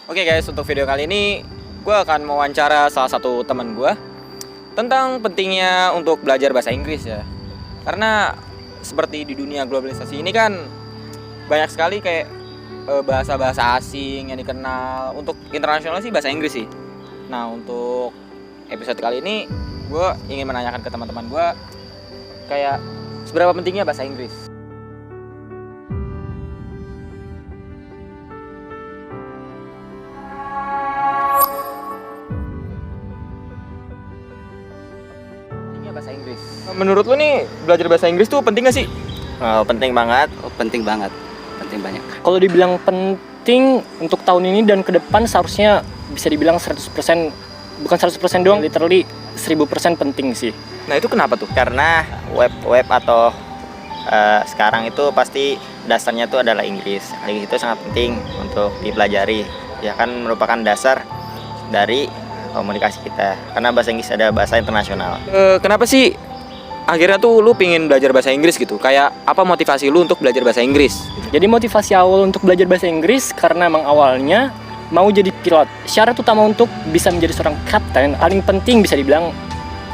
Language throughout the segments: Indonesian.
Oke guys, untuk video kali ini gue akan mewawancara salah satu teman gue tentang pentingnya untuk belajar bahasa Inggris ya. Karena seperti di dunia globalisasi ini kan banyak sekali kayak bahasa-bahasa asing yang dikenal. Untuk internasional sih bahasa Inggris sih. Nah, untuk episode kali ini gue ingin menanyakan ke teman-teman gue kayak seberapa pentingnya bahasa Inggris. Bahasa Inggris. Menurut lu nih belajar bahasa Inggris tuh penting gak sih? Penting banget. Penting banget, penting banyak. Kalau dibilang penting untuk tahun ini dan ke depan seharusnya bisa dibilang 100%, bukan 100% doang, literally 1000% penting sih. Nah itu kenapa tuh? Karena web atau sekarang itu pasti dasarnya tuh adalah Inggris. Hal itu sangat penting untuk dipelajari. Ya kan merupakan dasar dari komunikasi kita. Karena bahasa Inggris ada bahasa internasional. Kenapa sih akhirnya tuh lu pingin belajar bahasa Inggris gitu? Kayak apa motivasi lu untuk belajar bahasa Inggris? Jadi motivasi awal untuk belajar bahasa Inggris karena emang awalnya mau jadi pilot. Syarat utama untuk bisa menjadi seorang kapten paling penting bisa dibilang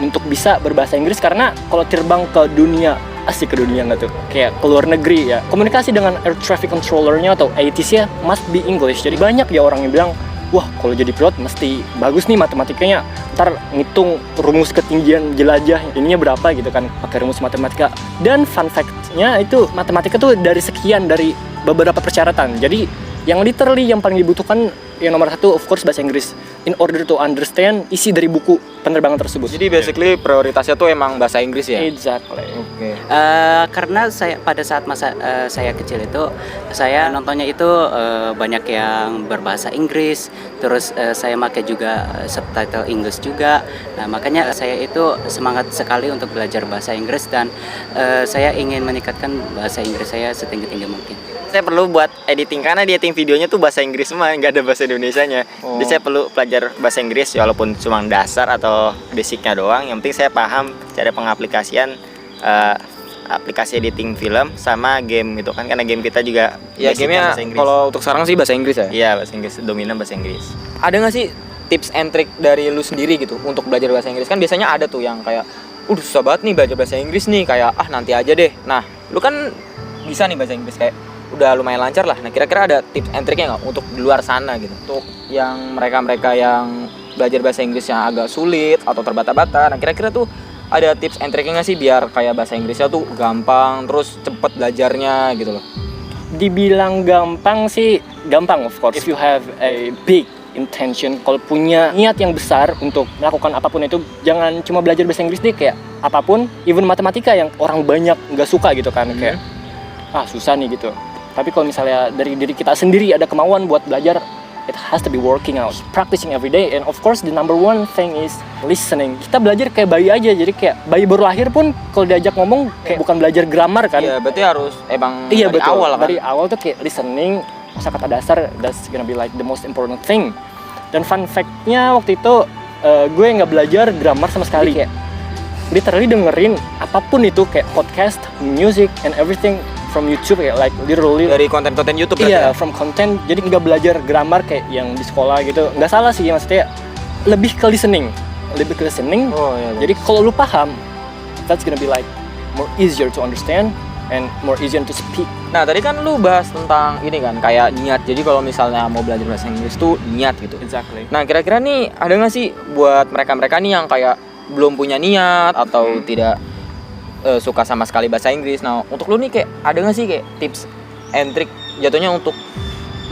untuk bisa berbahasa Inggris, karena kalau terbang ke dunia, asik ke dunia nggak tuh, kayak ke luar negeri ya, komunikasi dengan air traffic controllernya atau ATC ya must be English. Jadi banyak ya orang yang bilang, wah kalau jadi pilot mesti bagus nih matematikanya, ntar ngitung rumus ketinggian jelajah ininya berapa gitu kan, pakai rumus matematika. Dan fun fact-nya itu matematika tuh dari sekian, dari beberapa persyaratan. Jadi yang literally yang paling dibutuhkan yang nomor satu of course bahasa Inggris, in order to understand isi dari buku penerbangan tersebut. Jadi basically prioritasnya tuh emang bahasa Inggris ya? Exactly. Oke. Karena saya pada saat masa saya kecil itu saya nontonnya itu banyak yang berbahasa Inggris, terus saya pakai juga subtitle Inggris juga. Nah makanya saya itu semangat sekali untuk belajar bahasa Inggris, dan saya ingin meningkatkan bahasa Inggris saya setinggi-tinggi mungkin. Saya perlu buat editing karena di editing videonya tuh bahasa Inggris semua, nggak ada bahasa Indonesianya. Jadi saya perlu belajar bahasa Inggris walaupun cuma dasar atau basicnya doang. Yang penting saya paham cara pengaplikasian aplikasi editing film sama game gitu kan, karena game kita juga Ya gamenya kalau untuk sekarang sih bahasa Inggris ya? Iya, bahasa Inggris, dominan bahasa Inggris. Ada nggak sih tips and trick dari lu sendiri gitu untuk belajar bahasa Inggris? Kan biasanya ada tuh yang kayak susah banget nih belajar bahasa Inggris nih, kayak nanti aja deh. Nah lu kan bisa nih bahasa Inggris kayak udah lumayan lancar lah. Nah kira-kira ada tips and tricknya nggak untuk di luar sana gitu, untuk yang mereka yang belajar bahasa Inggris yang agak sulit atau terbata-bata? Nah kira-kira tuh ada tips and tricknya nggak sih biar kayak bahasa Inggrisnya tuh gampang terus cepet belajarnya gitu loh? Dibilang gampang sih gampang of course if you have a big intention. Kalau punya niat yang besar untuk melakukan apapun itu, jangan cuma belajar bahasa Inggris deh, kayak apapun, even matematika yang orang banyak nggak suka gitu kan, kayak susah nih gitu. Tapi kalau misalnya dari diri kita sendiri ada kemauan buat belajar, it has to be working out, practicing every day. And of course the number one thing is listening. Kita belajar kayak bayi aja, jadi kayak bayi baru lahir pun kalau diajak ngomong kayak bukan belajar grammar kan. Iya, berarti harus emang dari betul. awal kan. Dari awal tuh kayak listening, kosakata dasar, that's gonna be like the most important thing. Dan fun fact-nya waktu itu gue nggak belajar grammar sama sekali, kayak literally dengerin apapun itu, kayak podcast, music, and everything from YouTube, kayak like literally dari konten-konten YouTube kan? Iya, from content. Jadi nggak belajar grammar kayak yang di sekolah gitu. Nggak salah sih, maksudnya lebih ke listening. Oh, iya, Jadi kalau lu paham, that's gonna be like more easier to understand and more easier to speak. Nah tadi kan lu bahas tentang ini kan, kayak niat. Jadi kalau misalnya mau belajar bahasa Inggris tuh niat gitu. Exactly. Nah kira-kira nih ada nggak sih buat mereka-mereka nih yang kayak belum punya niat atau tidak suka sama sekali bahasa Inggris? Nah untuk lu nih kayak ada nggak sih kayak tips and trick jatuhnya untuk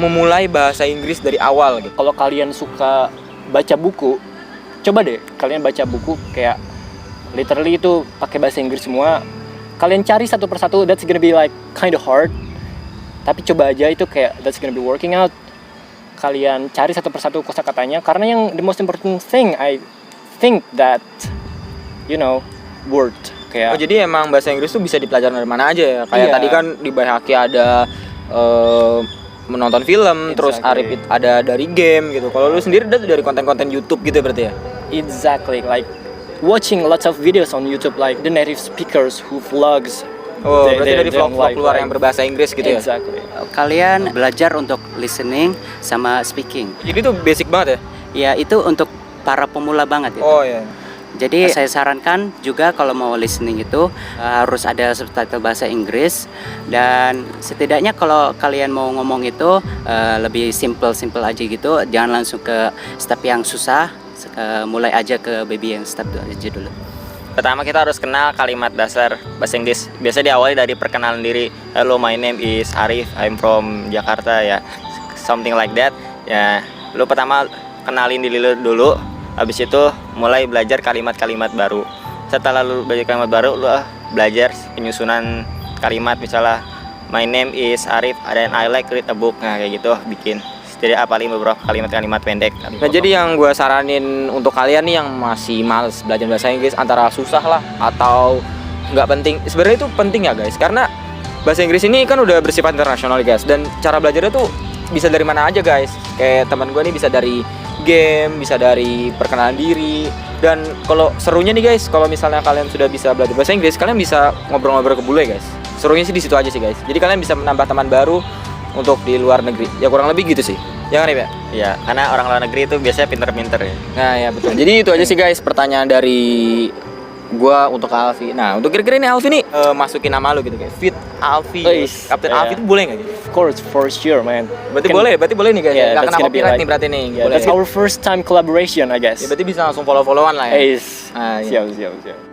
memulai bahasa Inggris dari awal gitu? Kalau kalian suka baca buku, coba deh kalian baca buku kayak literally itu pakai bahasa Inggris semua. Kalian cari satu persatu, that's gonna be like kind of hard. Tapi coba aja itu kayak that's gonna be working out. Kalian cari satu persatu kosakatanya, karena yang the most important thing I think that word. Kayak jadi emang bahasa Inggris tuh bisa dipelajari dari mana aja ya? Kayak tadi kan di Bayhaki ada menonton film, terus Arif ada dari game gitu. Kalau lu sendiri dari konten-konten YouTube gitu berarti ya? Exactly, like watching lots of videos on YouTube, like the native speakers who vlogs Oh, berarti They dari don't vlog-vlog like luar like- yang berbahasa Inggris gitu ya. Exactly. Kalian belajar untuk listening sama speaking. Jadi itu basic banget ya. Ya itu untuk para pemula banget itu. Oh iya. Jadi saya sarankan juga kalau mau listening itu harus ada subtitle bahasa Inggris, dan setidaknya kalau kalian mau ngomong itu lebih simple aja gitu, jangan langsung ke step yang susah, mulai aja ke baby yang step aja dulu. Pertama kita harus kenal kalimat dasar bahasa Inggris. Biasa diawali dari perkenalan diri. Hello, my name is Arif. I'm from Jakarta ya. Something like that. Ya, lu pertama kenalin diri lu dulu. Habis itu mulai belajar kalimat-kalimat baru. Setelah lu belajar kalimat baru, lu belajar penyusunan kalimat, misalnya my name is Arif and I like read a book. Nah, kayak gitu bikin. Jadi apalin beberapa kalimat-kalimat pendek. Nah, jadi yang gue saranin untuk kalian nih yang masih males belajar bahasa Inggris, antara susah lah atau nggak penting. Sebenarnya itu penting ya guys, karena bahasa Inggris ini kan udah bersifat internasional guys, dan cara belajarnya tuh bisa dari mana aja guys. Kayak teman gue nih bisa dari game, bisa dari perkenalan diri, dan kalau serunya nih guys, kalau misalnya kalian sudah bisa belajar bahasa Inggris, kalian bisa ngobrol-ngobrol ke bule guys. Serunya sih di situ aja sih guys. Jadi kalian bisa menambah teman baru untuk di luar negeri. Ya kurang lebih gitu sih. Ya kan ya, Pak? Ya, karena orang luar negeri itu biasanya pinter-pinter ya. Nah ya betul. Jadi itu aja sih guys pertanyaan dari gua untuk Alfi. Nah untuk kira-kira ini Alfi nih masukin nama lu gitu kayak Fit Alfi, Yes. Kapten Yeah. Alfi itu boleh nggak gitu? Of course, for sure, man. Berarti Can- boleh nih guys. Yeah, Nggak that's kena gonna be copyright like- nih berarti nih. Yeah, Boleh. that's our first time collaboration, I guess. Ya, berarti bisa langsung follow-followan lah ya. Yes. Ah, iya. Siap.